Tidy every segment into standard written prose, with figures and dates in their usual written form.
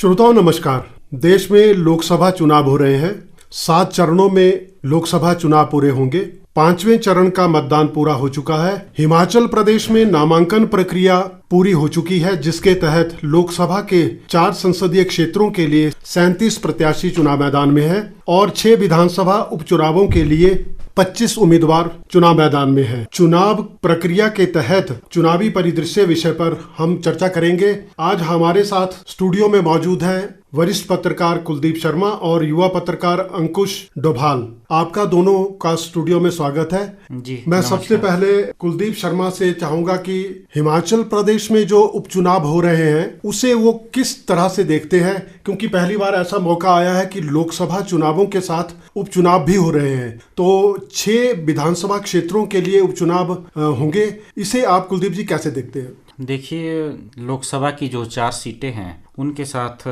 श्रोताओं नमस्कार। देश में लोकसभा चुनाव हो रहे हैं। 7 चरणों में लोकसभा चुनाव पूरे होंगे। 5वें चरण का मतदान पूरा हो चुका है। हिमाचल प्रदेश में नामांकन प्रक्रिया पूरी हो चुकी है, जिसके तहत लोकसभा के 4 संसदीय क्षेत्रों के लिए 37 प्रत्याशी चुनाव मैदान में है और 6 विधानसभा उपचुनावों के लिए 25 उम्मीदवार चुनाव मैदान में हैं। चुनाव प्रक्रिया के तहत चुनावी परिदृश्य विषय पर हम चर्चा करेंगे। आज हमारे साथ स्टूडियो में मौजूद हैं वरिष्ठ पत्रकार कुलदीप शर्मा और युवा पत्रकार अंकुश डोभाल। आपका दोनों का स्टूडियो में स्वागत है जी। मैं सबसे पहले कुलदीप शर्मा से चाहूंगा कि हिमाचल प्रदेश में जो उपचुनाव हो रहे हैं उसे वो किस तरह से देखते हैं, क्योंकि पहली बार ऐसा मौका आया है कि लोकसभा चुनावों के साथ उपचुनाव भी हो रहे हैं। तो 6 विधानसभा क्षेत्रों के लिए उपचुनाव होंगे। इसे आप कुलदीप जी कैसे देखते हैं? देखिए, लोकसभा की जो 4 सीटें हैं उनके साथ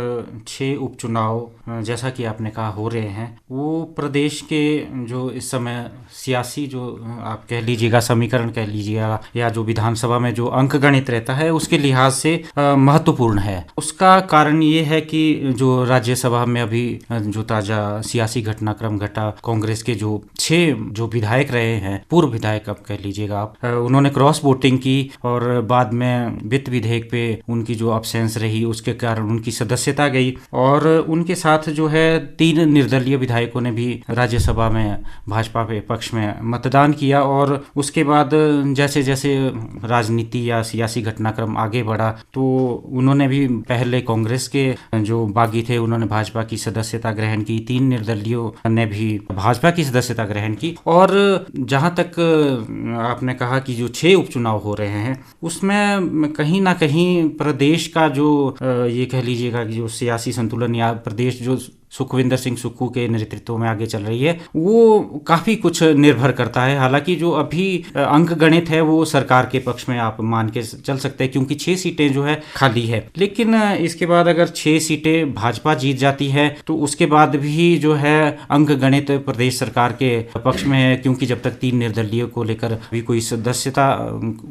6 उपचुनाव जैसा कि आपने कहा हो रहे हैं, वो प्रदेश के जो इस समय सियासी जो आप कह लीजिएगा समीकरण कह लीजिएगा या जो विधानसभा में जो अंक गणित रहता है उसके लिहाज से महत्वपूर्ण है। उसका कारण ये है कि जो राज्यसभा में अभी जो ताजा सियासी घटनाक्रम घटा, कांग्रेस के जो 6 जो विधायक रहे हैं, पूर्व विधायक अब कह लीजिएगा आप, उन्होंने क्रॉस वोटिंग की और बाद में वित्त विधेयक पे उनकी जो अब्सेंस रही उसके कारण उनकी सदस्यता गई और उनके साथ जो है 3 निर्दलीय विधायकों ने भी राज्यसभा में भाजपा के पक्ष में मतदान किया। और उसके बाद जैसे जैसे राजनीति या सियासी घटनाक्रम आगे बढ़ा तो उन्होंने भी पहले कांग्रेस के जो बागी थे उन्होंने भाजपा की सदस्यता ग्रहण की, 3 निर्दलीयों ने भी भाजपा की सदस्यता ग्रहण की। और जहां तक आपने कहा कि जो 6 उपचुनाव हो रहे हैं उसमें कहीं ना कहीं प्रदेश का जो ये कह लीजिएगा कि जो सियासी संतुलन या प्रदेश जो सुखविंदर सिंह सुक्खू के नेतृत्व में आगे चल रही है वो काफ़ी कुछ निर्भर करता है। हालांकि जो अभी अंक गणित है वो सरकार के पक्ष में आप मान के चल सकते हैं, क्योंकि 6 सीटें जो है खाली है। लेकिन इसके बाद अगर 6 सीटें भाजपा जीत जाती है तो उसके बाद भी जो है अंक गणित प्रदेश सरकार के पक्ष में है, क्योंकि जब तक 3 निर्दलीय को लेकर अभी कोई सदस्यता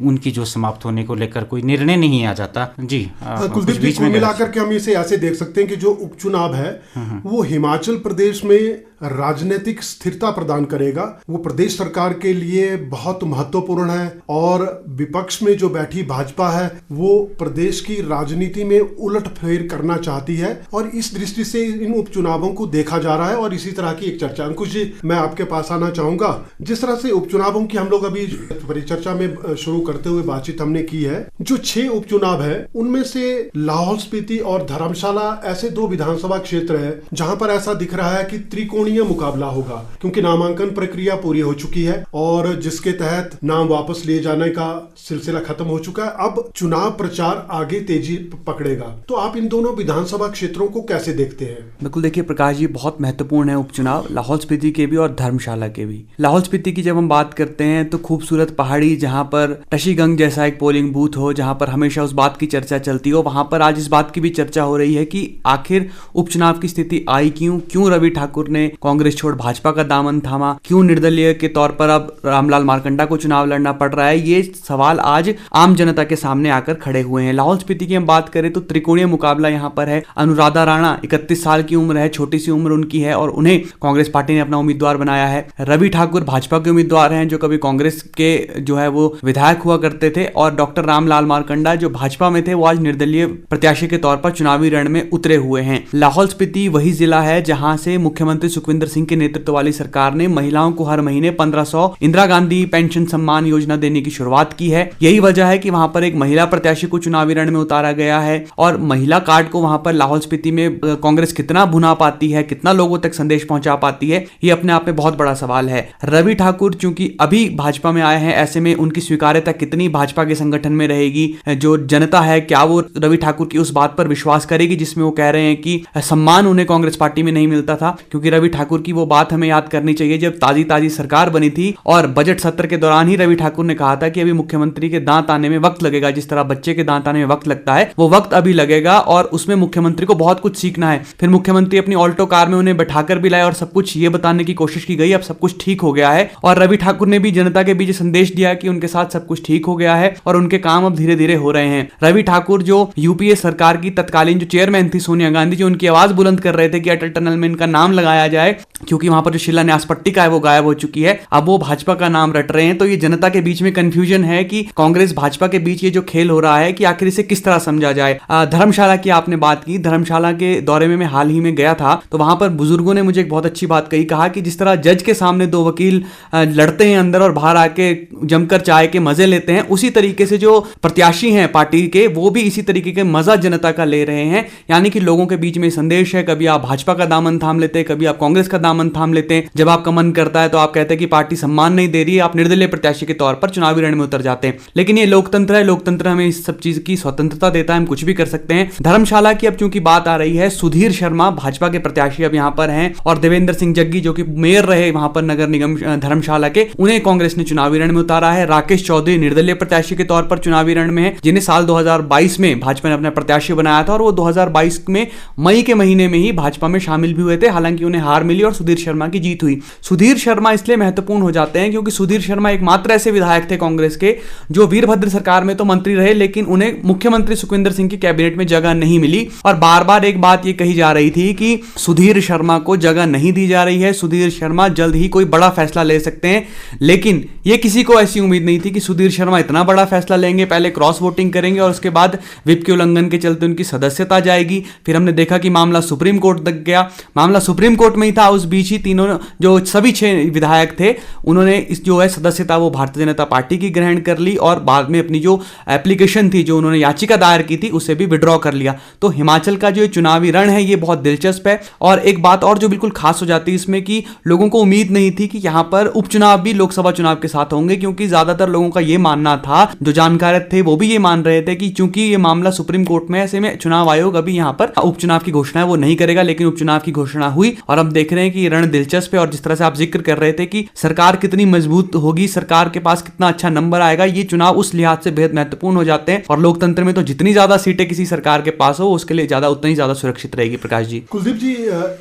उनकी जो समाप्त होने को लेकर कोई निर्णय नहीं आ जाता। जी कुलदीप जी, कुल मिलाकर के हम इसे ऐसे देख सकते हैं कि जो उपचुनाव है वो हिमाचल प्रदेश में राजनीतिक स्थिरता प्रदान करेगा। वो प्रदेश सरकार के लिए बहुत महत्वपूर्ण है और विपक्ष में जो बैठी भाजपा है वो प्रदेश की राजनीति में उलटफेर करना चाहती है और इस दृष्टि से इन उपचुनावों को देखा जा रहा है। और इसी तरह की एक चर्चा, अंकुश जी मैं आपके पास आना चाहूंगा। जिस तरह से उपचुनावों की हम लोग अभी परिचर्चा में शुरू करते हुए बातचीत हमने की है, जो 6 उपचुनाव है उनमें से लाहौल स्पीति और धर्मशाला ऐसे 2 विधानसभा क्षेत्र है जहां पर ऐसा दिख रहा है कि त्रिकोणीय मुकाबला होगा, क्योंकि नामांकन प्रक्रिया पूरी हो चुकी है और जिसके तहत नाम वापस लिए जाने का सिलसिला खत्म हो चुका है। अब चुनाव प्रचार आगे तेजी पकड़ेगा। तो आप इन दोनों विधानसभा क्षेत्रों को कैसे देखते हैं? बिल्कुल, देखिए प्रकाश जी, बहुत महत्वपूर्ण है उपचुनाव, लाहौल स्पीति के भी और धर्मशाला के भी। लाहौल स्पीति की जब हम बात करते हैं तो खूबसूरत पहाड़ी जहां पर टशीगंग जैसा एक पोलिंग बूथ हो, जहां पर हमेशा उस बात की चर्चा चलती हो, वहां पर आज इस बात की भी चर्चा हो रही है कि आखिर उपचुनाव की स्थिति आई क्यों रवि ठाकुर ने कांग्रेस छोड़ भाजपा का दामन थामा, क्यों निर्दलीय के तौर पर अब रामलाल मारकंडा को चुनाव लड़ना पड़ रहा है। ये सवाल आज आम जनता के सामने आकर खड़े हुए हैं। लाहौल स्पीति की हम बात करें तो त्रिकोणीय मुकाबला यहां पर है। अनुराधा राणा 31 साल की उम्र है, छोटी सी उम्र उनकी है और उन्हें कांग्रेस पार्टी ने अपना उम्मीदवार बनाया है। रवि ठाकुर भाजपा के उम्मीदवार हैं जो कभी कांग्रेस के जो है वो विधायक हुआ करते थे, और डॉक्टर रामलाल मारकंडा जो भाजपा में थे वो आज निर्दलीय प्रत्याशी के तौर पर चुनावी रण में उतरे हुए हैं। लाहौल स्पीति वही जिला है जहां से मुख्यमंत्री सुखविंदर सिंह के नेतृत्व वाली सरकार ने महिलाओं को हर महीने 1500 इंदिरा गांधी पेंशन सम्मान योजना देने की शुरुआत की है। यही वजह है कि वहां पर एक महिला प्रत्याशी को चुनावी रण में उतारा गया है और महिला कार्ड को वहां पर लाहौल स्पीति में कांग्रेस कितना भुना पाती है, कितना लोगों तक संदेश पहुंचा पाती है, ये अपने आप में बहुत बड़ा सवाल है। रवि ठाकुर चूंकि अभी भाजपा में आए हैं, ऐसे में उनकी स्वीकार्यता कितनी भाजपा के संगठन में रहेगी, जो जनता है क्या वो रवि ठाकुर की उस बात पर विश्वास करेगी जिसमें वो कह रहे हैं कि सम्मान उन्हें कांग्रेस पार्टी में नहीं मिलता था, क्योंकि रवि ठाकुर की वो बात हमें याद करनी चाहिए जब ताजी ताजी सरकार बनी थी और बजट सत्र के दौरान ही रवि ठाकुर ने कहा था कि अभी मुख्यमंत्री के दांत आने में वक्त लगेगा, जिस तरह बच्चे के दांत आने में वक्त लगता है वो वक्त अभी लगेगा और उसमें मुख्यमंत्री को बहुत कुछ सीखना है। फिर मुख्यमंत्री अपनी ऑल्टो कार में उन्हें बैठाकर भी लाए और सब कुछ ये बताने की कोशिश की गई अब सब कुछ ठीक हो गया है, और रवि ठाकुर ने भी जनता के बीच संदेश दिया कि उनके साथ सब कुछ ठीक हो गया है और उनके काम अब धीरे धीरे हो रहे हैं। रवि ठाकुर जो यूपीए सरकार की तत्कालीन जो चेयरमैन थी सोनिया गांधी जी, उनकी आवाज बुलंद कर रहे थे कि अटल टनल में इनका नाम लगाया जाए, क्योंकि वहां पर जो शिलान्यास पट्टिका है वो गायब हो चुकी है, अब वो भाजपा का नाम रट रहे हैं। तो ये जनता के बीच में कंफ्यूजन है कि कांग्रेस भाजपा के बीच ये जो खेल हो रहा है कि आखिर इसे किस तरह समझा जाए। धर्मशाला की आपने बात की, धर्मशाला के दौरे में मैं हाल ही में गया था, तो वहां पर बुजुर्गों ने मुझे एक बहुत अच्छी बात कही, कहा कि जिस तरह जज के सामने दो वकील लड़ते हैं अंदर और बाहर आके जमकर चाय के मजे लेते हैं, उसी तरीके से जो प्रत्याशी हैं पार्टी के वो भी इसी तरीके के मजा जनता का ले रहे हैं। यानी कि लोगों के बीच में संदेश है, कभी आप भाजपा का दामन थाम लेते हैं, कभी आप कांग्रेस का दामन थाम लेते हैं, जब आपका मन करता है तो आप कहते हैं कि पार्टी सम्मान नहीं दे रही है, आप निर्दलीय प्रत्याशी के तौर पर चुनावी रण में उतर जाते हैं। लेकिन ये लोकतंत्र है, लोकतंत्र हमें इस सब चीज की स्वतंत्रता देता है, हम कुछ भी कर सकते हैं। धर्मशाला की अब चूंकि बात आ रही है, सुधीर शर्मा भाजपा के प्रत्याशी अब यहां पर हैं और देवेंद्र सिंह जग्गी जो कि मेयर रहे वहां पर नगर निगम धर्मशाला के, उन्हें कांग्रेस ने चुनावी रण में उतारा है। राकेश चौधरी निर्दलीय प्रत्याशी के तौर पर चुनावी रण में है, जिन्हें साल 2022 में भाजपा ने अपना प्रत्याशी बनाया था और वो 2022 में मई के महीने में ही भाजपा में शामिल भी हुए थे, हालांकि उन्हें हार मिली और सुधीर शर्मा की जीत हुई। सुधीर शर्मा इसलिए महत्वपूर्ण हो जाते हैं क्योंकि सुधीर शर्मा एकमात्र ऐसे विधायक थे कांग्रेस के जो वीरभद्र सरकार में तो मंत्री रहे, लेकिन उन्हें मुख्यमंत्री सुखविंदर सिंह की कैबिनेट में जगह नहीं मिली। और बार बार एक बात ये कही जा रही थी कि सुधीर शर्मा को जगह नहीं दी जा रही है, सुधीर शर्मा जल्द ही कोई बड़ा फैसला ले सकते हैं, लेकिन ये किसी को ऐसी उम्मीद नहीं थी कि सुधीर शर्मा इतना बड़ा फैसला लेंगे। पहले क्रॉस वोटिंग करेंगे और उसके बाद विप के उल्लंघन के चलते उनकी सदस्यता जाएगी। फिर हमने देखा कि मामला सुप्रीम कोर्ट तक गया, मामला सुप्रीम कोर्ट में ही था, उस बीच ही तीनों जो सभी 6 विधायक थे उन्होंने इस जो है सदस्यता वो भारतीय जनता पार्टी की ग्रहण कर ली और बाद में अपनी जो एप्लीकेशन थी, जो उन्होंने याचिका दायर की थी, उसे भी विड्रॉ कर लिया। तो हिमाचल का जो चुनावी रण है ये बहुत दिलचस्प है। और एक बात और जो बिल्कुल खास हो जाती है इसमें कि लोगों को उम्मीद नहीं थी कि यहां पर उपचुनाव भी लोकसभा चुनाव के साथ होंगे, क्योंकि ज्यादातर लोगों का यह मानना था, जो जानकार थे वो भी ये मान रहे थे कि चूंकि ये मामला सुप्रीम कोर्ट में, ऐसे में चुनाव आयोग अभी यहां पर उपचुनाव की घोषणा वो नहीं करेगा, लेकिन उपचुनाव की घोषणा हुई और हम देख रहे हैं कि रण दिलचस्प है। और जिस तरह से आप जिक्र कर रहे थे कि सरकार कितनी मजबूत होगी, सरकार के पास कितना अच्छा नंबर आएगा, ये चुनाव उस लिहाज से बेहद महत्वपूर्ण हो जाते हैं। और लोकतंत्र में तो जितनी ज्यादा सीटें किसी सरकार के पास हो उसके लिए ज्यादा उतनी ज्यादा सुरक्षित रहेगी। प्रकाश जी, कुलदीप जी,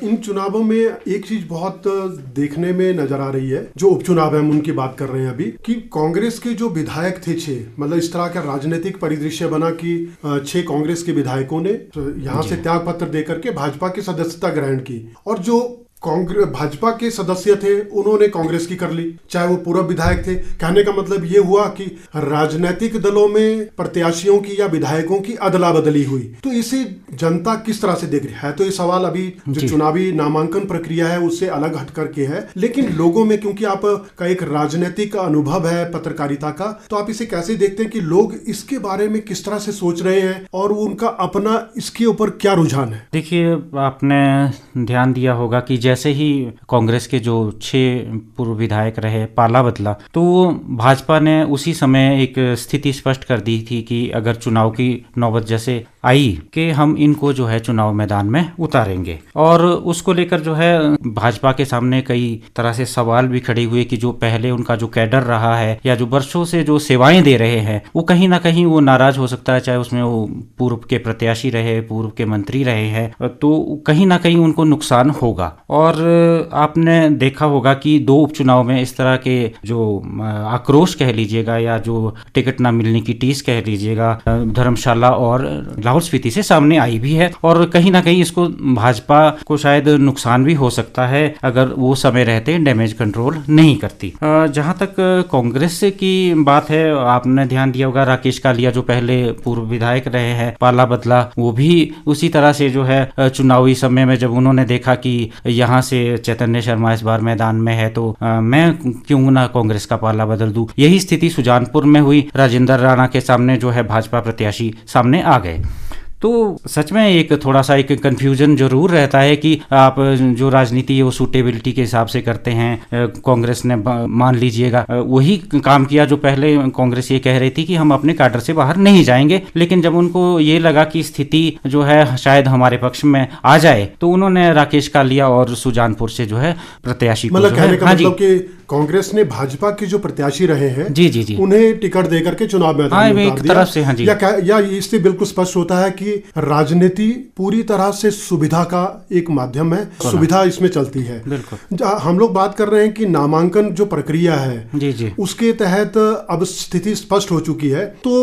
इन चुनावों में एक चीज बहुत देखने में नजर आ रही है, जो उपचुनाव है हम उनकी बात कर रहे हैं अभी, कि कांग्रेस के जो विधायक थे 6, मतलब इस तरह का राजनीतिक परिदृश्य बना कि 6 कांग्रेस के विधायकों ने यहाँ से त्याग पत्र देकर के भाजपा की सदस्यता ग्रहण की, और जो कांग्रेस भाजपा के सदस्य थे उन्होंने कांग्रेस की कर ली, चाहे वो पूर्व विधायक थे। कहने का मतलब ये हुआ कि राजनीतिक दलों में प्रत्याशियों की या विधायकों की अदला बदली हुई। तो इसे जनता किस तरह से देख रही है? तो ये सवाल अभी जो चुनावी नामांकन प्रक्रिया है उससे अलग हट करके है, लेकिन लोगों में, क्योंकि आपका एक राजनीतिक अनुभव है पत्रकारिता का, तो आप इसे कैसे देखते हैं कि लोग इसके बारे में किस तरह से सोच रहे हैं और उनका अपना इसके ऊपर क्या रुझान है? देखिए, आपने ध्यान दिया होगा कि जैसे ही कांग्रेस के जो 6 पूर्व विधायक रहे पाला बदला, तो भाजपा ने उसी समय एक स्थिति स्पष्ट कर दी थी कि अगर चुनाव की नौबत जैसे आई कि हम इनको जो है चुनाव मैदान में उतारेंगे। और उसको लेकर जो है भाजपा के सामने कई तरह से सवाल भी खड़े हुए कि जो पहले उनका जो कैडर रहा है या जो वर्षों से जो सेवाएं दे रहे हैं वो कहीं ना कहीं वो नाराज हो सकता है, चाहे उसमें वो पूर्व के प्रत्याशी रहे, पूर्व के मंत्री रहे हैं, तो कहीं ना कहीं उनको नुकसान होगा। और आपने देखा होगा कि 2 उपचुनाव में इस तरह के जो आक्रोश कह लीजिएगा या जो टिकट ना मिलने की टीस कह लीजिएगा, धर्मशाला और लाहौल स्पीति से सामने आई भी है। और कहीं ना कहीं इसको भाजपा को शायद नुकसान भी हो सकता है अगर वो समय रहते डैमेज कंट्रोल नहीं करती। जहां तक कांग्रेस की बात है, आपने ध्यान दिया होगा राकेश कालिया जो पहले पूर्व विधायक रहे हैं, पाला बदला, वो भी उसी तरह से जो है चुनावी समय में जब उन्होंने देखा कि यहाँ से चैतन्य शर्मा इस बार मैदान में है तो मैं क्यों ना कांग्रेस का पाला बदल दूं। यही स्थिति सुजानपुर में हुई, राजेंद्र राणा के सामने जो है भाजपा प्रत्याशी सामने आ गए। तो सच में एक थोड़ा सा एक कंफ्यूजन जरूर रहता है कि आप जो राजनीति है वो सूटेबिलिटी के हिसाब से करते हैं। कांग्रेस ने मान लीजिएगा वही काम किया जो पहले कांग्रेस ये कह रही थी कि हम अपने काडर से बाहर नहीं जाएंगे, लेकिन जब उनको ये लगा कि स्थिति जो है शायद हमारे पक्ष में आ जाए तो उन्होंने राकेश कालिया और सुजानपुर से जो है प्रत्याशी को मतलब कहने का हाँ मतलब कि कांग्रेस ने भाजपा के जो प्रत्याशी रहे हैं जी उन्हें टिकट देकर के चुनाव मैदान में उतार दिया। तरफ से हाँ जी। या इससे बिल्कुल स्पष्ट होता है कि राजनीति पूरी तरह से सुविधा का एक माध्यम है, सुविधा इसमें चलती है। बिल्कुल हम लोग बात कर रहे हैं कि नामांकन जो प्रक्रिया है जी उसके तहत अब स्थिति स्पष्ट हो चुकी है। तो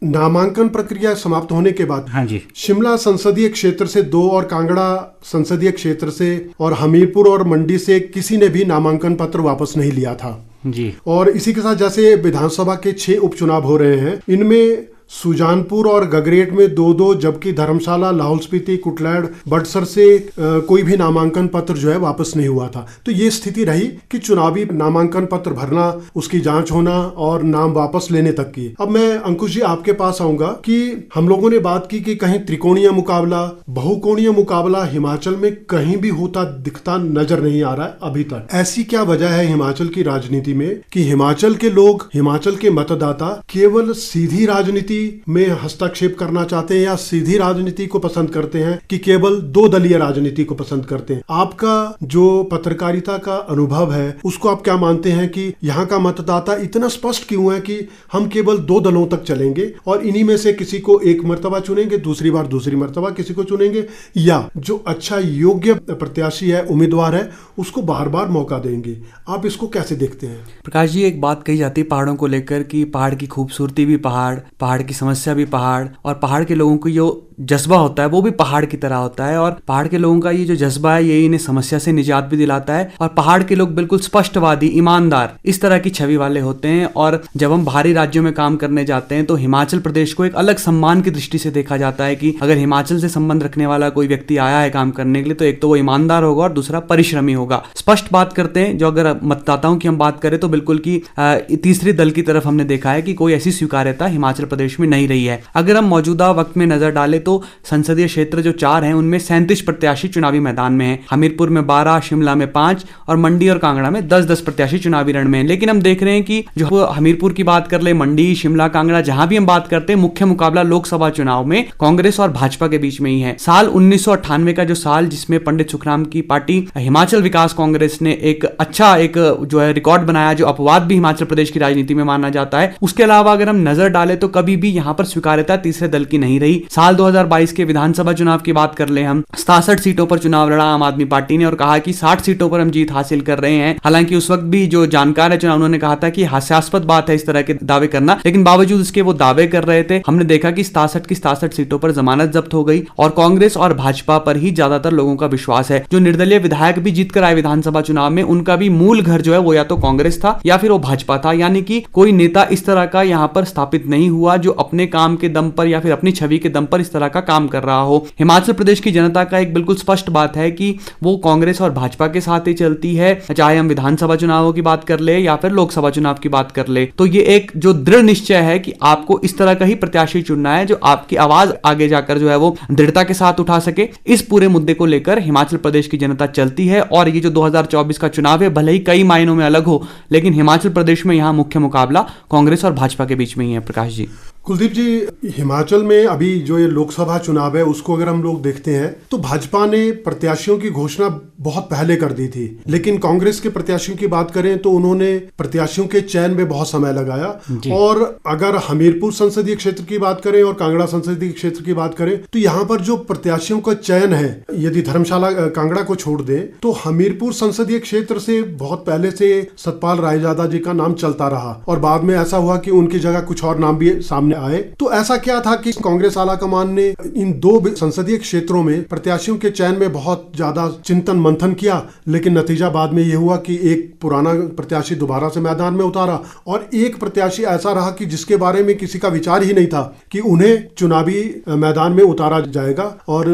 नामांकन प्रक्रिया समाप्त होने के बाद हाँ जी शिमला संसदीय क्षेत्र से 2 और कांगड़ा संसदीय क्षेत्र से और हमीरपुर और मंडी से किसी ने भी नामांकन पत्र वापस नहीं लिया था जी। और इसी के साथ जैसे विधानसभा के 6 उपचुनाव हो रहे हैं, इनमें सुजानपुर और गगरेट में 2-2, जबकि धर्मशाला, लाहौल स्पीति, कुटलैड़, बड़सर से कोई भी नामांकन पत्र जो है वापस नहीं हुआ था। तो ये स्थिति रही कि चुनावी नामांकन पत्र भरना, उसकी जांच होना और नाम वापस लेने तक की। अब मैं अंकुश जी आपके पास आऊंगा कि हम लोगों ने बात की कि कहीं त्रिकोणीय मुकाबला, बहुकोणीय मुकाबला हिमाचल में कहीं भी होता दिखता नजर नहीं आ रहा है अभी तक। ऐसी क्या वजह है हिमाचल की राजनीति में कि हिमाचल के लोग, हिमाचल के मतदाता केवल सीधी राजनीति में हस्तक्षेप करना चाहते हैं या सीधी राजनीति को पसंद करते हैं कि केवल 2 दलीय राजनीति को पसंद करते हैं? आपका जो पत्रकारिता का अनुभव है उसको आप क्या मानते हैं कि यहाँ का मतदाता इतना स्पष्ट क्यों है कि हम केवल 2 दलों तक चलेंगे और इन्हीं में से किसी को एक मर्तबा चुनेंगे, दूसरी बार दूसरी मर्तबा किसी को चुनेंगे, या जो अच्छा योग्य प्रत्याशी है, उम्मीदवार है, उसको बार बार मौका देंगे? आप इसको कैसे देखते हैं? प्रकाश जी, एक बात कही जाती है पहाड़ों को लेकर कि पहाड़ की खूबसूरती भी पहाड़ की समस्या भी पहाड़, और पहाड़ के लोगों को जो जज्बा होता है वो भी पहाड़ की तरह होता है। और पहाड़ के लोगों का ये जो जज्बा है ये इन्हें समस्या से निजात भी दिलाता है। और पहाड़ के लोग बिल्कुल स्पष्टवादी, ईमानदार, इस तरह की छवि वाले होते हैं। और जब हम बाहरी राज्यों में काम करने जाते हैं तो हिमाचल प्रदेश को एक अलग सम्मान की दृष्टि से देखा जाता है कि अगर हिमाचल से संबंध रखने वाला कोई व्यक्ति आया है काम करने के लिए तो एक तो वो ईमानदार होगा और दूसरा परिश्रमी होगा। स्पष्ट बात करते हैं। जो अगर मतदाताओं की हम बात करें तो बिल्कुल की तीसरे दल की तरफ हमने देखा है कि कोई ऐसी स्वीकार्यता हिमाचल प्रदेश में नहीं रही है। अगर हम मौजूदा वक्त में नजर डालें तो संसदीय क्षेत्र जो 4 हैं उनमें 37 प्रत्याशी चुनावी मैदान में हैं। हमीरपुर में 12, शिमला में 5 और मंडी और कांगड़ा में 10-10 प्रत्याशी चुनावी रण में हैं। लेकिन हम देख रहे हैं कि जो हमीरपुर की बात कर ले, मंडी, शिमला, कांगड़ा, जहां भी हम बात करते हैं, मुख्य मुकाबला लोकसभा चुनाव में कांग्रेस और भाजपा के बीच में ही है। साल 1998 का जो साल जिसमें पंडित सुखराम की पार्टी हिमाचल विकास कांग्रेस ने एक अच्छा जो है रिकॉर्ड बनाया, जो अपवाद भी हिमाचल प्रदेश की राजनीति में माना जाता है। उसके अलावा अगर हम नजर डालें तो कभी भी यहां पर स्वीकार्यता तीसरे दल की नहीं रही। साल 2022 के विधानसभा चुनाव की बात कर ले, हम 67 सीटों पर चुनाव लड़ा आम आदमी पार्टी ने और कहा कि 60 सीटों पर हम जीत हासिल कर रहे हैं। हालांकि उस वक्त भी जो जानकार है चुनाव, उन्होंने कहा था कि हास्यास्पद बात है इस तरह के दावे करना, लेकिन बावजूद इसके वो दावे कर रहे थे। हमने देखा कि 67 की 67 सीटों पर जमानत जब्त हो गई और कांग्रेस और भाजपा पर ही ज्यादातर लोगों का विश्वास है। जो निर्दलीय विधायक भी जीत कर आए विधानसभा चुनाव में, उनका भी मूल घर जो है वो या तो कांग्रेस था या फिर वो भाजपा था। यानी कि कोई नेता इस तरह का यहां पर स्थापित नहीं हुआ जो अपने काम के दम पर या फिर अपनी छवि के दम पर इस तरह का काम कर रहा हो। हिमाचल प्रदेश की जनता का एक बिल्कुल स्पष्ट बात है कि वो कांग्रेस और भाजपा के साथ ही चलती है, चाहे हम विधानसभा चुनावों की बात कर ले या फिर लोकसभा चुनाव की बात कर ले। तो ये एक जो दृढ़ निश्चय है कि आपको इस तरह का ही प्रत्याशी चुनना है जो आपकी आवाज आगे जाकर जो है वो दृढ़ता के साथ उठा सके। इस पूरे मुद्दे को लेकर हिमाचल प्रदेश की जनता चलती है और ये जो 2024 का चुनाव है भले ही कई मायनों में अलग हो, लेकिन हिमाचल प्रदेश में यहां मुख्य मुकाबला कांग्रेस और भाजपा के बीच में ही है। प्रकाश जी, कुलदीप जी, हिमाचल में अभी जो ये लोकसभा चुनाव है उसको अगर हम लोग देखते हैं तो भाजपा ने प्रत्याशियों की घोषणा बहुत पहले कर दी थी, लेकिन कांग्रेस के प्रत्याशियों की बात करें तो उन्होंने प्रत्याशियों के चयन में बहुत समय लगाया। और अगर हमीरपुर संसदीय क्षेत्र की बात करें और कांगड़ा संसदीय क्षेत्र की बात करें तो यहाँ पर जो प्रत्याशियों का चयन है, यदि धर्मशाला कांगड़ा को छोड़ दें तो हमीरपुर संसदीय क्षेत्र से बहुत पहले से सतपाल रायजादा जी का नाम चलता रहा और बाद में ऐसा हुआ कि उनकी जगह कुछ और नाम भी सामने आए। तो ऐसा क्या था कि कांग्रेस आलाकमान ने इन 2 संसदीय क्षेत्रों में प्रत्याशियों के चयन में बहुत ज्यादा चिंतन मंथन किया, लेकिन नतीजा बाद में यह हुआ कि एक पुराना प्रत्याशी दोबारा से मैदान में उतारा और एक प्रत्याशी ऐसा रहा कि जिसके बारे में किसी का विचार ही नहीं था कि उन्हें चुनावी मैदान में उतारा जाएगा। और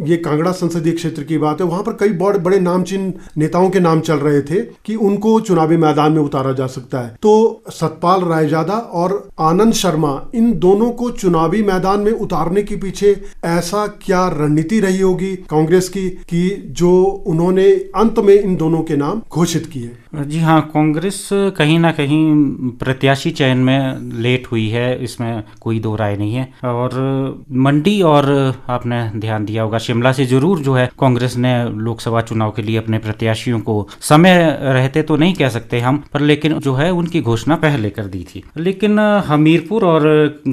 ये कांगड़ा संसदीय क्षेत्र की बात है, वहां पर कई बड़े नामचीन नेताओं के नाम चल रहे थे कि उनको चुनावी मैदान में उतारा जा सकता है। तो सतपाल रायजादा और आनंद शर्मा, इन इन दोनों को चुनावी मैदान में उतारने के पीछे ऐसा क्या रणनीति रही होगी कांग्रेस की कि जो उन्होंने अंत में इन दोनों के नाम घोषित किए? जी हाँ, कांग्रेस कहीं ना कहीं प्रत्याशी चयन में लेट हुई है, इसमें कोई दो राय नहीं है। और मंडी और आपने ध्यान दिया होगा शिमला से जरूर जो है कांग्रेस ने लोकसभा चुनाव के लिए अपने प्रत्याशियों को समय रहते तो नहीं कह सकते हम, पर लेकिन जो है उनकी घोषणा पहले कर दी थी। लेकिन हमीरपुर और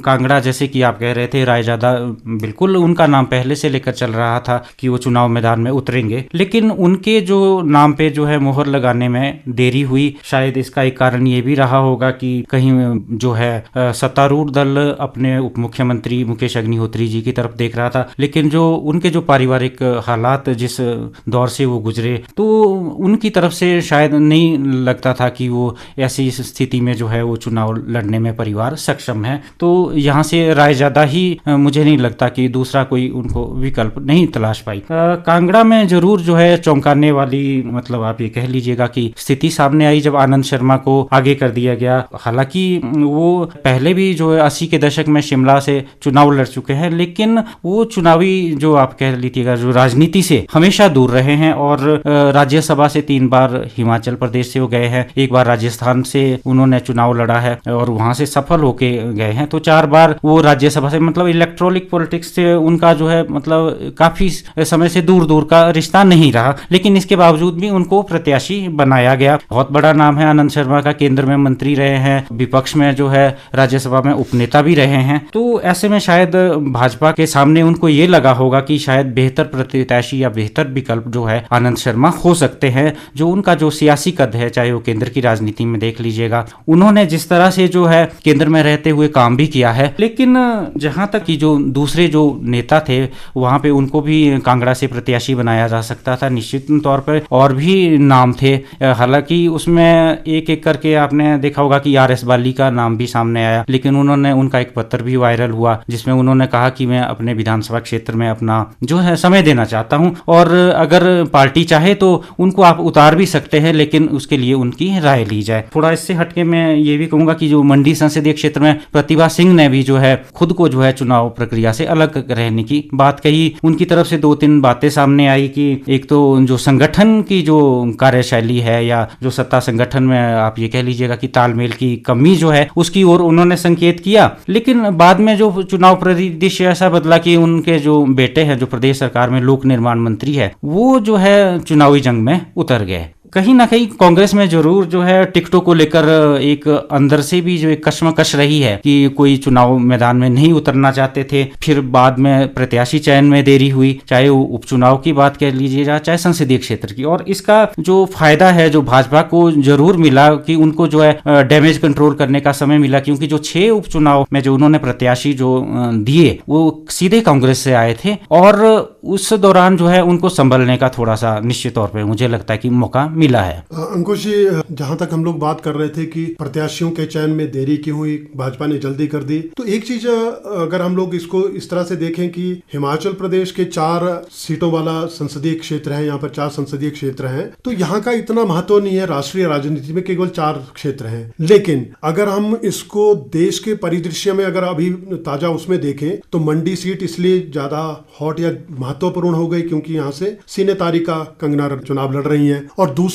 कांगड़ा जैसे कि आप कह रहे थे, रायजादा बिल्कुल उनका नाम पहले से लेकर चल रहा था कि वो चुनाव मैदान में उतरेंगे, लेकिन उनके जो नाम पे जो है मोहर लगाने में देरी हुई। शायद इसका एक कारण ये भी रहा होगा कि कहीं जो है सत्तारूढ़ दल अपने उप मुख्यमंत्री मुकेश अग्निहोत्री जी की तरफ देख रहा था, लेकिन जो उनके जो पारिवारिक हालात जिस दौर से वो गुजरे, तो उनकी तरफ से शायद नहीं लगता था कि वो ऐसी स्थिति में जो है वो चुनाव लड़ने में परिवार सक्षम है। तो यहाँ से रायजादा ही मुझे नहीं लगता कि दूसरा कोई उनको विकल्प नहीं तलाश पाई। कांगड़ा में जरूर जो है चौंकाने वाली, मतलब आप ये कह लीजिएगा कि स्थिति सामने आई जब आनंद शर्मा को आगे कर दिया गया। हालांकि वो पहले भी जो है 80 के दशक में शिमला से चुनाव लड़ चुके हैं, लेकिन वो चुनावी जो आप कह लीजिएगा जो राजनीति से हमेशा दूर रहे हैं। और राज्यसभा से 3 बार हिमाचल प्रदेश से वो गए हैं, 1 बार राजस्थान से उन्होंने चुनाव लड़ा है और वहां से सफल होके गए हैं। तो 4 बार वो राज्यसभा से, मतलब इलेक्ट्रॉनिक पॉलिटिक्स से उनका जो है मतलब काफी समय से दूर दूर का रिश्ता नहीं रहा, लेकिन इसके बावजूद भी उनको प्रत्याशी बनाया गया। बहुत बड़ा नाम है आनंद शर्मा का, केंद्र में मंत्री रहे हैं, विपक्ष में जो है राज्यसभा में उपनेता भी रहे हैं। तो ऐसे में शायद भाजपा के सामने उनको ये लगा होगा कि शायद बेहतर प्रत्याशी या बेहतर विकल्प जो है आनंद शर्मा हो सकते हैं। जो उनका जो सियासी कद है, चाहे वो केंद्र की राजनीति में देख लीजिएगा, उन्होंने जिस तरह से जो है केंद्र में रहते हुए काम भी किया है। लेकिन जहां तक कि जो दूसरे जो नेता थे वहां पे उनको भी कांगड़ा से प्रत्याशी बनाया जा सकता था निश्चित तौर पर, और भी नाम थे। हालांकि उसमें एक एक करके आपने देखा होगा कि आर एस बाली का नाम भी सामने आया, लेकिन उन्होंने उनका एक पत्र भी वायरल हुआ जिसमें उन्होंने कहा कि मैं अपने विधानसभा क्षेत्र में अपना जो है समय देना चाहता हूं, और अगर पार्टी चाहे तो उनको आप उतार भी सकते हैं, लेकिन उसके लिए उनकी राय ली जाए। थोड़ा इससे हटके मैं ये भी कहूंगा कि जो मंडी संसदीय क्षेत्र में प्रतिभा सिंह ने भी जो है खुद को जो है चुनाव प्रक्रिया से अलग रहने की बात कही। उनकी तरफ से 2-3 बातें सामने आई कि एक तो जो संगठन की जो कार्यशैली है या जो सत्ता संगठन में आप ये कह लीजिएगा कि तालमेल की कमी जो है उसकी ओर उन्होंने संकेत किया। लेकिन बाद में जो चुनाव परिदृश्य ऐसा बदला कि उनके जो बेटे हैं जो प्रदेश सरकार में लोक निर्माण मंत्री है, वो जो है चुनावी जंग में उतर गए। कहीं ना कहीं कांग्रेस में जरूर जो है टिकटों को लेकर एक अंदर से भी जो एक कश्मकश रही है कि कोई चुनाव मैदान में नहीं उतरना चाहते थे। फिर बाद में प्रत्याशी चयन में देरी हुई, चाहे वो उपचुनाव की बात कह लीजिएगा चाहे संसदीय क्षेत्र की। और इसका जो फायदा है जो भाजपा को जरूर मिला कि उनको जो है डैमेज कंट्रोल करने का समय मिला, क्योंकि जो 6 उपचुनाव में जो उन्होंने प्रत्याशी जो दिए वो सीधे कांग्रेस से आए थे, और उस दौरान जो है उनको संभलने का थोड़ा सा निश्चित तौर पर मुझे लगता है कि मौका मिला है। अंकुश जी, जहां तक हम लोग बात कर रहे थे कि प्रत्याशियों के चयन में देरी क्यों हुई, भाजपा ने जल्दी कर दी, तो एक चीज अगर हम लोग इसको इस तरह से देखें कि हिमाचल प्रदेश के 4 सीटों वाला संसदीय क्षेत्र है, यहाँ पर 4 संसदीय क्षेत्र हैं, तो यहाँ का इतना महत्व नहीं है राष्ट्रीय राजनीति में, केवल 4 क्षेत्र हैं। लेकिन अगर हम इसको देश के परिदृश्य में अगर अभी ताजा उसमें देखें तो मंडी सीट इसलिए ज्यादा हॉट या महत्वपूर्ण हो गई क्योंकि यहाँ से सीने तारिका कंगना चुनाव लड़ रही हैं, और दूसरा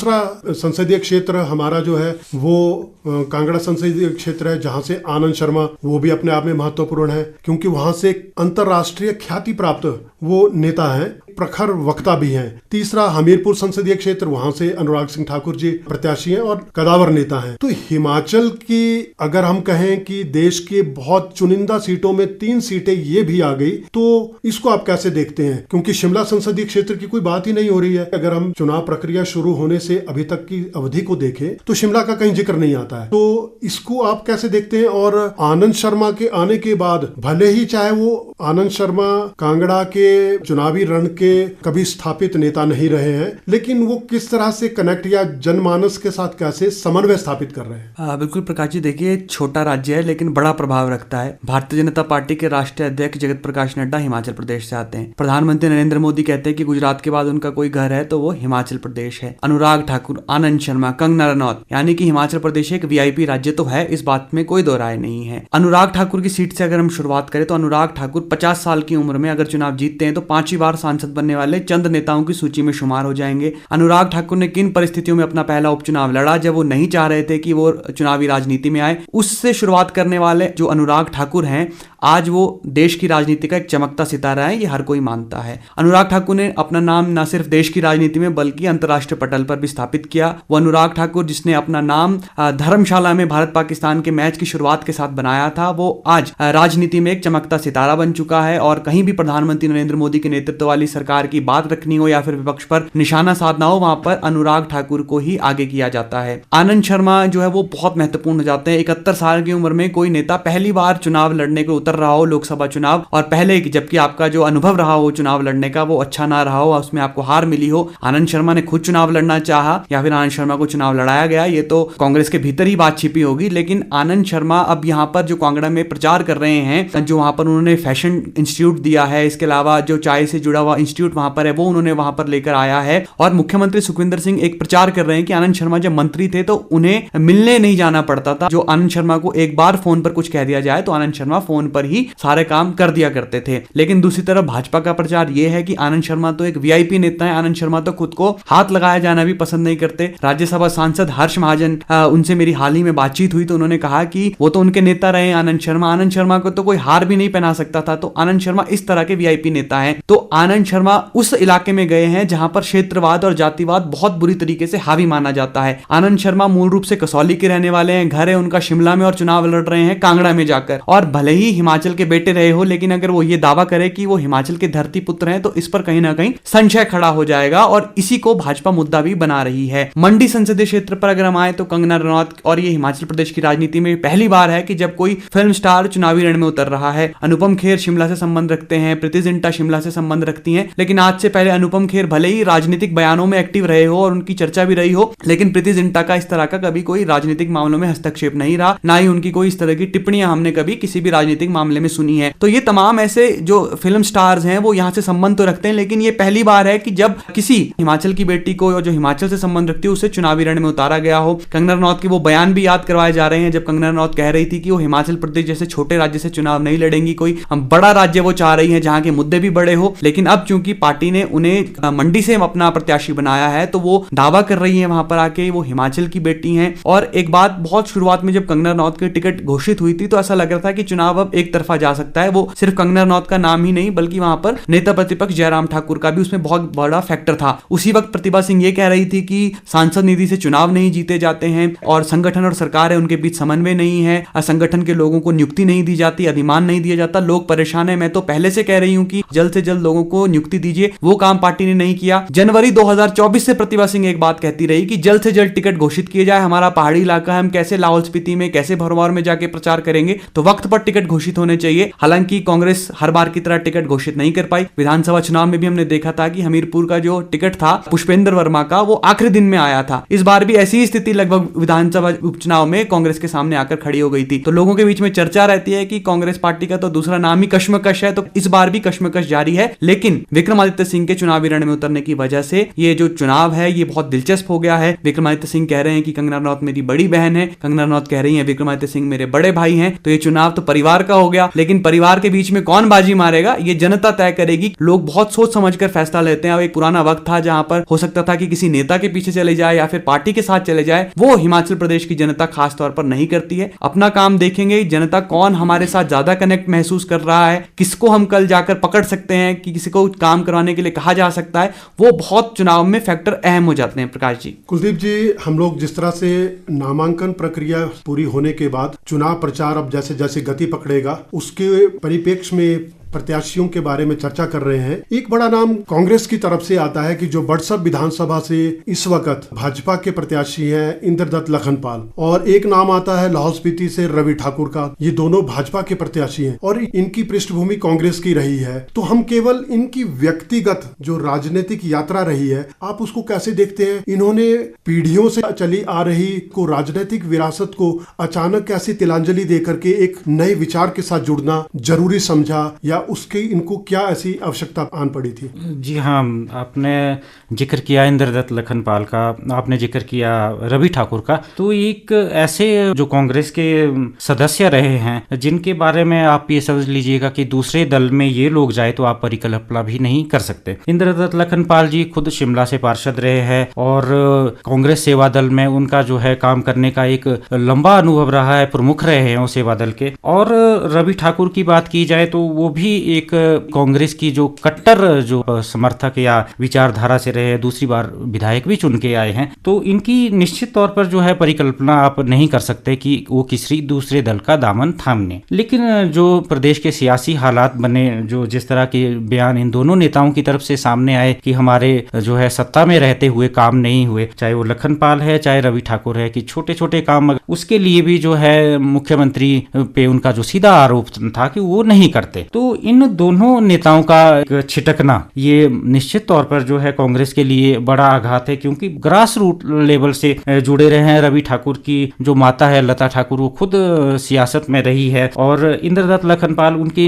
संसदीय क्षेत्र हमारा जो है वो कांगड़ा संसदीय क्षेत्र है जहां से आनंद शर्मा, वो भी अपने आप में महत्वपूर्ण है क्योंकि वहां से अंतर्राष्ट्रीय ख्याति प्राप्त वो नेता है, प्रखर वक्ता भी हैं। तीसरा हमीरपुर संसदीय क्षेत्र, वहां से अनुराग सिंह ठाकुर जी प्रत्याशी हैं और कदावर नेता हैं। तो हिमाचल की अगर हम कहें कि देश के बहुत चुनिंदा सीटों में 3 सीटें ये भी आ गई, तो इसको आप कैसे देखते हैं? क्योंकि शिमला संसदीय क्षेत्र की कोई बात ही नहीं हो रही है। अगर हम चुनाव प्रक्रिया शुरू होने से अभी तक की अवधि को देखें तो शिमला का कहीं जिक्र नहीं आता है, तो इसको आप कैसे देखते हैं? और आनंद शर्मा के आने के बाद भले ही चाहे वो आनंद शर्मा कांगड़ा के चुनावी रण के के कभी स्थापित नेता नहीं रहे हैं, लेकिन वो किस तरह से कनेक्ट या जनमानस के साथ कैसे समन्वय स्थापित कर रहे हैं? बिल्कुल प्रकाश जी, देखिए छोटा राज्य है लेकिन बड़ा प्रभाव रखता है। भारतीय जनता पार्टी के राष्ट्रीय अध्यक्ष जगत प्रकाश नड्डा हिमाचल प्रदेश से आते हैं। प्रधानमंत्री नरेंद्र मोदी कहते हैं कि गुजरात के बाद उनका कोई घर है तो वो हिमाचल प्रदेश है। अनुराग ठाकुर, आनंद शर्मा, कंगना रनौत, यानी कि हिमाचल प्रदेश एक वीआईपी राज्य तो है, इस बात में कोई दो राय नहीं है। अनुराग ठाकुर की सीट से अगर हम शुरुआत करें तो अनुराग ठाकुर 50 साल की उम्र में अगर चुनाव जीतते हैं तो 5वीं बार सांसद बनने वाले चंद नेताओं की सूची में शुमार हो जाएंगे। अनुराग ठाकुर ने किन परिस्थितियों में अपना पहला उपचुनाव लड़ा, जब वो नहीं चाह रहे थे कि वो चुनावी राजनीति में आए, उससे शुरुआत करने वाले जो अनुराग ठाकुर हैं, आज वो देश की राजनीति का एक चमकता सितारा है, ये हर कोई मानता है। अनुराग ठाकुर ने अपना नाम न सिर्फ देश की राजनीति में बल्कि अंतर्राष्ट्रीय पटल पर भी स्थापित किया। वो अनुराग ठाकुर जिसने अपना नाम धर्मशाला में भारत पाकिस्तान के मैच की शुरुआत के साथ बनाया था, वो आज राजनीति में एक चमकता सितारा बन चुका है। और कहीं भी प्रधानमंत्री नरेंद्र मोदी के नेतृत्व वाली सरकार की बात रखनी हो या फिर विपक्ष पर निशाना साधना हो, वहां पर अनुराग ठाकुर को ही आगे किया जाता है। आनंद शर्मा जो है वो बहुत महत्वपूर्ण हो जाते हैं। 71 साल की उम्र में कोई नेता पहली बार चुनाव लड़ने को उतर रहा हो, लोकसभा चुनाव, और पहले जबकि आपका जो अनुभव रहा हो चुनाव लड़ने का वो अच्छा ना रहा हो, उसमें आपको हार मिली हो, आनंद शर्मा ने खुद चुनाव लड़ना चाहा या फिर आनंद शर्मा को चुनाव लड़ाया गया, ये तो कांग्रेस के भीतर ही बात छिपी होगी। लेकिन आनंद शर्मा अब यहाँ पर जो कांगड़ा में प्रचार कर रहे हैं, जो वहां पर उन्होंने फैशन इंस्टीट्यूट दिया है, इसके अलावा जो चाय से जुड़ा हुआ इंस्टीट्यूट वहां पर है वो उन्होंने वहां पर लेकर आया है। और मुख्यमंत्री सुखविंदर सिंह एक प्रचार कर रहे हैं कि आनंद शर्मा जब मंत्री थे तो उन्हें मिलने नहीं जाना पड़ता था। जो आनंद शर्मा को एक बार फोन पर कुछ कह दिया जाए तो आनंद शर्मा फोन पर ही सारे काम कर दिया करते थे। लेकिन दूसरी तरफ भाजपा का प्रचार यह है कि आनंद शर्मा तो एक वीआईपी नेता है, आनंद शर्मा तो खुद को हाथ लगाया जाना भी पसंद नहीं करते। राज्यसभा सांसद हर्ष महाजन, उनसे मेरी हाल ही में बातचीत हुई तो उन्होंने कहा कि वो तो उनके नेता रहे आनंद शर्मा को तो कोई हार भी नहीं पहना सकता था। तो आनंद शर्मा इस तरह के वीआईपी नेता हैं। तो आनंद शर्मा उस इलाके में गए हैं जहां पर क्षेत्रवाद और जातिवाद बहुत बुरी तरीके से हावी माना जाता है। आनंद शर्मा मूल रूप से कसौली के रहने वाले हैं, घर है उनका शिमला में और चुनाव लड़ रहे हैं कांगड़ा में जाकर। और भले ही हिमाचल के बेटे रहे हो, लेकिन अगर वो ये दावा करे कि वो हिमाचल के धरती पुत्र हैं तो इस पर कहीं ना कहीं संशय खड़ा हो जाएगा, और इसी को भाजपा मुद्दा भी बना रही है। मंडी संसदीय क्षेत्र पर अगर हम आए तो कंगना रनौत, और ये हिमाचल प्रदेश की राजनीति में पहली बार है कि जब कोई फिल्म स्टार चुनावी रण में उतर रहा है। अनुपम खेर शिमला से संबंध रखते हैं, प्रीति जिंटा शिमला से संबंध रखती हैं, लेकिन आज से पहले अनुपम खेर भले ही राजनीतिक बयानों में एक्टिव रहे हो और उनकी चर्चा भी रही हो, लेकिन प्रीति जिंटा का इस तरह का कभी कोई राजनीतिक मामलों में हस्तक्षेप नहीं रहा, ना ही उनकी कोई इस तरह की टिप्पणियां हमने कभी किसी भी राजनीतिक मामले में सुनी है। तो ये तमाम ऐसे जो फिल्म स्टार्स हैं वो यहाँ से संबंध तो रखते हैं, लेकिन ये पहली बार है कि जब किसी हिमाचल की बेटी को जो हिमाचल से संबंध रखती है उसे चुनावी रण में उतारा गया हो। कंगना रनौत के वो बयान भी याद करवाए जा रहे हैं जब कंगना रनौत कह रही थी कि वो हिमाचल प्रदेश जैसे छोटे राज्य से चुनाव नहीं लड़ेंगी, कोई बड़ा राज्य वो चाह रही है जहां के मुद्दे भी बड़े हो। लेकिन अब चूंकि पार्टी ने उन्हें मंडी से अपना प्रत्याशी बनाया है तो वो दावा कर रही है वहां पर आके वो हिमाचल की बेटी हैं। और एक बात, बहुत शुरुआत में जब कंगना रनौत की टिकट घोषित हुई थी तो ऐसा लग रहा था कि चुनाव अब एक तरफा जा सकता है। वो सिर्फ कंगना रनौत का नाम ही नहीं बल्कि वहां पर नेता प्रतिपक्ष जयराम ठाकुर का भी उसमें बहुत बड़ा फैक्टर था। उसी वक्त प्रतिभा सिंह ये कह रही थी कि सांसद निधि से चुनाव नहीं जीते जाते हैं और संगठन और सरकार है उनके बीच समन्वय नहीं है, संगठन के लोगों को नियुक्ति नहीं दी जाती, अधिमान नहीं दिया जाता, लोग परेशान है। मैं तो पहले से कह रही हूं कि जल्द से जल्द लोगों को नियुक्ति दीजिए, वो काम पार्टी ने नहीं किया। जनवरी 2024 से प्रतिभा सिंह एक बात कहती रही कि जल्द से जल्द टिकट घोषित किए जाए, हमारा पहाड़ी इलाका है, हम कैसे लाहौल स्पीति में कैसे भरमौर में जाके प्रचार करेंगे, तो वक्त पर टिकट घोषित होने चाहिए। हालांकि कांग्रेस हर बार की तरह टिकट घोषित नहीं कर पाई। विधानसभा चुनाव में भी हमने देखा था कि हमीरपुर का जो टिकट था पुष्पेंद्र वर्मा का वो आखिरी दिन में आया था। इस बार भी ऐसी ही स्थिति लगभग विधानसभा उपचुनाव में कांग्रेस के सामने आकर खड़ी हो गई थी। तो लोगों के बीच में चर्चा रहती है कि कांग्रेस पार्टी का तो दूसरा नाम ही कश्मकश है, तो इस बार भी कश्मकश जारी है। लेकिन विक्रमादित्य सिंह के चुनावी रण में उतरने की वजह से ये जो चुनाव है ये बहुत दिलचस्प हो गया है। विक्रमादित्य सिंह कह रहे हैं कि कंगना रनौत मेरी बड़ी बहन है, कंगना रनौत कह रही है विक्रमादित्य सिंह मेरे बड़े भाई हैं, तो ये चुनाव तो परिवार का हो गया। लेकिन परिवार के बीच में कौन बाजी मारेगा ये जनता तय करेगी। लोग बहुत सोच समझकर फैसला लेते हैं। अब एक पुराना वक्त था जहां पर हो सकता था कि किसी नेता के पीछे चले जाए या फिर पार्टी के साथ चले जाए, वो हिमाचल प्रदेश की जनता खास तौर पर नहीं करती है। अपना काम देखेंगे, जनता कौन हमारे साथ ज्यादा कनेक्ट महसूस कर रहा है, किसको हम कल जाकर पकड़ सकते हैं, कि किसी को काम करवाने के लिए कहा जा सकता है, वो बहुत चुनाव में फैक्टर अहम हो जाते हैं। प्रकाश जी, कुलदीप जी, हम लोग जिस तरह से नामांकन प्रक्रिया पूरी होने के बाद चुनाव प्रचार अब जैसे जैसे गति पकड़ेगा उसके परिप्रेक्ष्य में प्रत्याशियों के बारे में चर्चा कर रहे हैं। एक बड़ा नाम कांग्रेस की तरफ से आता है कि जो बड़सर विधानसभा से इस वक्त भाजपा के प्रत्याशी हैं इंद्रदत्त लखनपाल, और एक नाम आता है लाहौल स्पीति से रवि ठाकुर का। ये दोनों भाजपा के प्रत्याशी हैं और इनकी पृष्ठभूमि कांग्रेस की रही है। तो हम केवल इनकी व्यक्तिगत जो राजनीतिक यात्रा रही है, आप उसको कैसे देखते हैं? इन्होंने पीढ़ियों से चली आ रही को राजनीतिक विरासत को अचानक कैसे तिलांजलि देकर के एक नए विचार के साथ जुड़ना जरूरी समझा, या उसकी इनको क्या ऐसी आवश्यकता आन पड़ी थी? जी हाँ, आपने जिक्र किया इंद्रदत्त लखनपाल का, आपने जिक्र किया रवि ठाकुर का, तो एक ऐसे जो कांग्रेस के सदस्य रहे हैं जिनके बारे में आप ये समझ लीजिएगा कि दूसरे दल में ये लोग जाए तो आप परिकल्पना भी नहीं कर सकते। इंद्रदत्त लखनपाल जी खुद शिमला से पार्षद रहे हैं और कांग्रेस सेवा दल में उनका जो है काम करने का एक लंबा अनुभव रहा है, प्रमुख रहे हैं वो सेवा दल के। और रवि ठाकुर की बात की जाए तो वो भी एक कांग्रेस की जो कट्टर जो समर्थक या विचारधारा से रहे, दूसरी बार विधायक भी चुन के आए हैं। तो इनकी निश्चित तौर पर जो है परिकल्पना आप नहीं कर सकते कि वो किसी दूसरे दल का दामन थामने। लेकिन जो प्रदेश के सियासी हालात बने, जो जिस तरह के बयान इन दोनों नेताओं की तरफ से सामने आए कि हमारे जो है सत्ता में रहते हुए काम नहीं हुए, चाहे वो लखनपाल है चाहे रवि ठाकुर है, कि छोटे छोटे काम, उसके लिए भी जो है मुख्यमंत्री पे उनका जो सीधा आरोप था कि वो नहीं करते। तो इन दोनों नेताओं का छिटकना ये निश्चित तौर पर जो है कांग्रेस के लिए बड़ा आघात है, क्योंकि ग्रास रूट लेवल से जुड़े रहे हैं। रवि ठाकुर की जो माता है लता ठाकुर, वो खुद सियासत में रही है, और इंद्रदत्त लखनपाल उनकी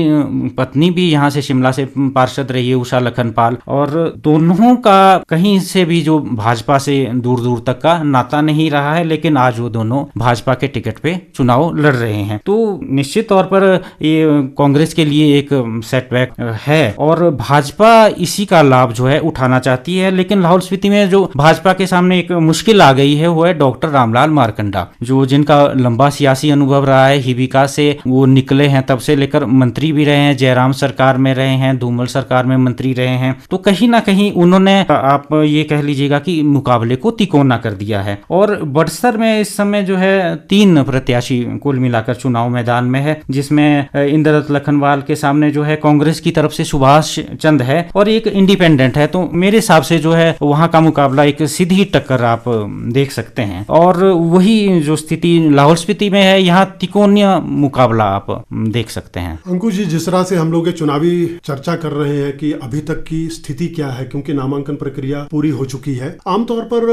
पत्नी भी यहाँ से शिमला से पार्षद रही है, उषा लखनपाल, और दोनों का कहीं से भी जो भाजपा से दूर दूर तक का नाता नहीं रहा है, लेकिन आज वो दोनों भाजपा के टिकट पे चुनाव लड़ रहे हैं। तो निश्चित तौर पर ये कांग्रेस के लिए एक सेटबैक है और भाजपा इसी का लाभ जो है उठाना चाहती है। लेकिन लाहौल स्पीति में जो भाजपा के सामने एक मुश्किल आ गई है वो है डॉक्टर रामलाल मारकंडा, जो जिनका लंबा सियासी अनुभव रहा है। हिविका से वो निकले हैं, तब से लेकर मंत्री भी रहे हैं, जयराम सरकार में रहे हैं, धूमल सरकार में मंत्री रहे हैं। तो कहीं ना कहीं उन्होंने, आप ये कह लीजिएगा कि मुकाबले को तिकोना कर दिया है। और बड़सर में इस समय जो है 3 प्रत्याशी कुल मिलाकर चुनाव मैदान में है, जिसमें इंद्रदत्त लखनपाल के सामने जो है कांग्रेस की तरफ से सुभाष चंद है और एक इंडिपेंडेंट है। तो मेरे हिसाब से जो है वहां का मुकाबला एक सीधी टक्कर आप देख सकते हैं, और वही जो स्थिति लाहौल स्पीति में है, यहाँ तिकोनिया मुकाबला आप देख सकते हैं। अंकुश जी, जिस तरह से हम लोग चुनावी चर्चा कर रहे हैं कि अभी तक की स्थिति क्या है, क्योंकि नामांकन प्रक्रिया पूरी हो चुकी है। आमतौर पर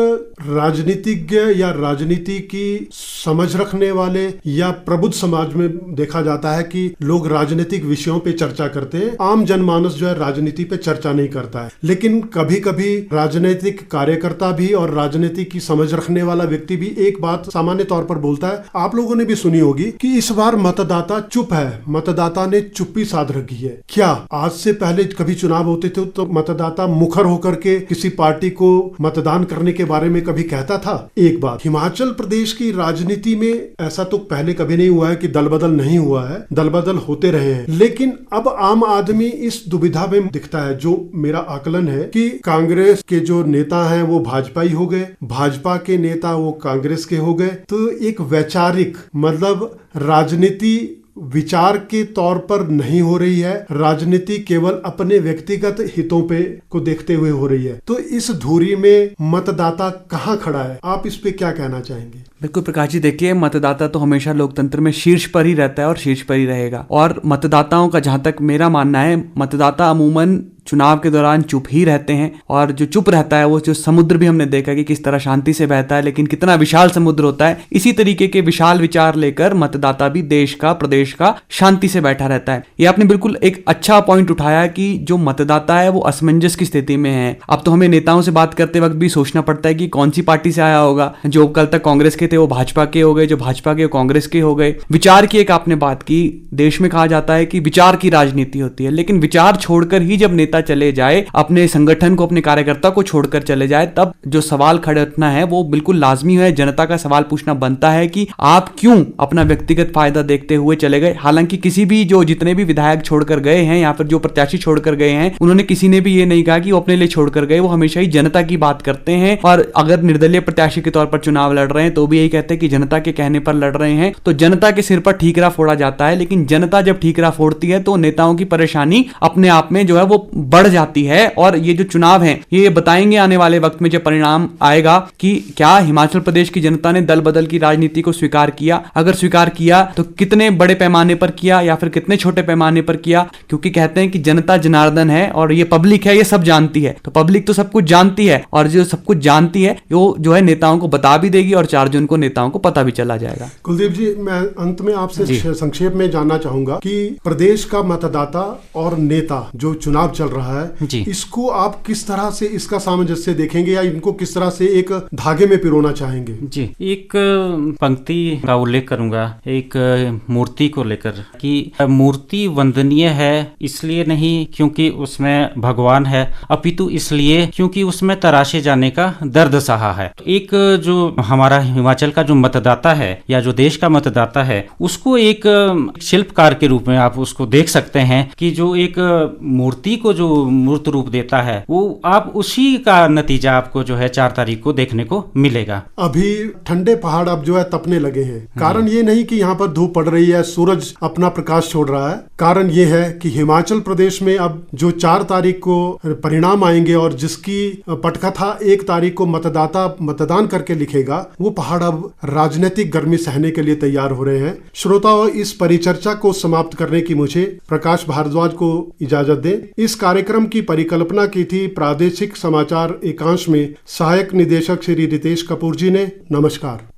राजनीतिज्ञ या राजनीति की समझ रखने वाले या प्रबुद्ध समाज में देखा जाता है कि लोग राजनीतिक विषयों पे चर्चा करते हैं, आम जनमानस जो है राजनीति पे चर्चा नहीं करता है। लेकिन कभी कभी राजनीतिक कार्यकर्ता भी और राजनीति की समझ रखने वाला व्यक्ति भी एक बात सामान्य तौर पर बोलता है, आप लोगों ने भी सुनी होगी कि इस बार मतदाता चुप है, मतदाता ने चुप्पी साध रखी है। क्या आज से पहले कभी चुनाव होते थे तो मतदाता मुखर होकर के किसी पार्टी को मतदान करने के बारे में कभी कहता था? एक बात, हिमाचल प्रदेश की राजनीति में ऐसा तो पहले कभी नहीं हुआ है कि दल बदल नहीं हुआ है, दल बदल होते रहे हैं। लेकिन अब आम आदमी इस दुविधा में दिखता है। जो मेरा आकलन है कि कांग्रेस के जो नेता हैं वो भाजपाई हो गए, भाजपा के नेता वो कांग्रेस के हो गए। तो एक वैचारिक मतलब राजनीति विचार के तौर पर नहीं हो रही है, राजनीति केवल अपने व्यक्तिगत हितों पे को देखते हुए हो रही है। तो इस धुरी में मतदाता कहाँ खड़ा है? आप इस पे क्या कहना चाहेंगे? बिल्कुल प्रकाश जी, देखिए मतदाता तो हमेशा लोकतंत्र में शीर्ष पर ही रहता है और शीर्ष पर ही रहेगा। और मतदाताओं का जहां तक मेरा मानना है, मतदाता अमूमन चुनाव के दौरान चुप ही रहते हैं, और जो चुप रहता है वो जो समुद्र भी हमने देखा कि किस तरह शांति से बहता है, लेकिन कितना विशाल समुद्र होता है। इसी तरीके के विशाल विचार लेकर मतदाता भी देश का, प्रदेश का शांति से बैठा रहता है। ये आपने बिल्कुल एक अच्छा पॉइंट उठाया कि जो मतदाता है वो असमंजस की स्थिति में है। अब तो हमें नेताओं से बात करते वक्त भी सोचना पड़ता है कि कौन सी पार्टी से आया होगा। जो कल तक कांग्रेस के थे वो भाजपा के हो गए, जो भाजपा के वो कांग्रेस के हो गए। विचार की एक आपने बात की, देश में कहा जाता है कि विचार की राजनीति होती है, लेकिन विचार छोड़कर ही जब नेता नेता चले जाए, अपने संगठन को, अपने कार्यकर्ता को छोड़कर चले जाए, तब जो सवाल खड़े उठना है वो बिल्कुल लाजमी है। जनता का सवाल पूछना बनता है कि आप क्यों अपना व्यक्तिगत फायदा देखते हुए चले गए। हालांकि किसी भी जितने भी विधायक छोड़कर गए हैं या फिर जो प्रत्याशी छोड़कर गए हैं, उन्होंने किसी ने भी ये नहीं कहा कि वो अपने लिए छोड़कर गए, वो हमेशा ही जनता की बात करते हैं। और अगर निर्दलीय प्रत्याशी के तौर पर चुनाव लड़ रहे हैं तो भी यही कहते हैं कि जनता के कहने पर लड़ रहे हैं। तो जनता के सिर पर ठीकरा फोड़ा जाता है, लेकिन जनता जब ठीकरा फोड़ती है तो नेताओं की परेशानी अपने आप में जो है वो बढ़ जाती है। और ये जो चुनाव है ये बताएंगे आने वाले वक्त में जब परिणाम आएगा कि क्या हिमाचल प्रदेश की जनता ने दल बदल की राजनीति को स्वीकार किया। अगर स्वीकार किया तो कितने बड़े पैमाने पर किया या फिर कितने छोटे पैमाने पर किया, क्योंकि कहते हैं कि जनता जनार्दन है और ये पब्लिक है, ये सब जानती है। तो पब्लिक तो सब कुछ जानती है और जो सब कुछ जानती है वो जो है नेताओं को बता भी देगी और 4 जून को नेताओं को पता भी चला जाएगा। कुलदीप जी, मैं अंत में आपसे संक्षेप में जानना चाहूंगा कि प्रदेश का मतदाता और नेता जो चुनाव चल रहा है, इसको आप किस तरह से इसका सामंजस्य देखेंगे या इनको किस तरह से एक धागे में पिरोना चाहेंगे? जी, एक पंक्ति का उल्लेख करूंगा एक मूर्ति को लेकर कि मूर्ति वंदनीय है इसलिए नहीं क्योंकि उसमें भगवान है, अपितु इसलिए क्योंकि उसमें तराशे जाने का दर्द सहा है। एक जो हमारा हिमाचल का जो मतदाता है या जो देश का मतदाता है, उसको एक शिल्पकार के रूप में आप उसको देख सकते हैं कि जो एक मूर्ति को जो मूर्त रूप देता है वो आप उसी का नतीजा आपको जो है 4 तारीख को देखने को मिलेगा। अभी ठंडे पहाड़ अब जो है तपने लगे हैं। कारण ये नहीं कि यहाँ पर धूप पड़ रही है, सूरज अपना प्रकाश छोड़ रहा है। कारण ये है कि हिमाचल प्रदेश में अब जो 4 तारीख को परिणाम आएंगे और जिसकी पटकथा 1 तारीख को मतदाता मतदान करके लिखेगा, वो पहाड़ अब राजनीतिक गर्मी सहने के लिए तैयार हो रहे हैं। श्रोताओं, इस परिचर्चा को समाप्त करने की मुझे प्रकाश भारद्वाज को इजाजत दें। इस कार्यक्रम की परिकल्पना की थी प्रादेशिक समाचार एकांश में सहायक निदेशक श्री रितेश कपूर जी ने। नमस्कार।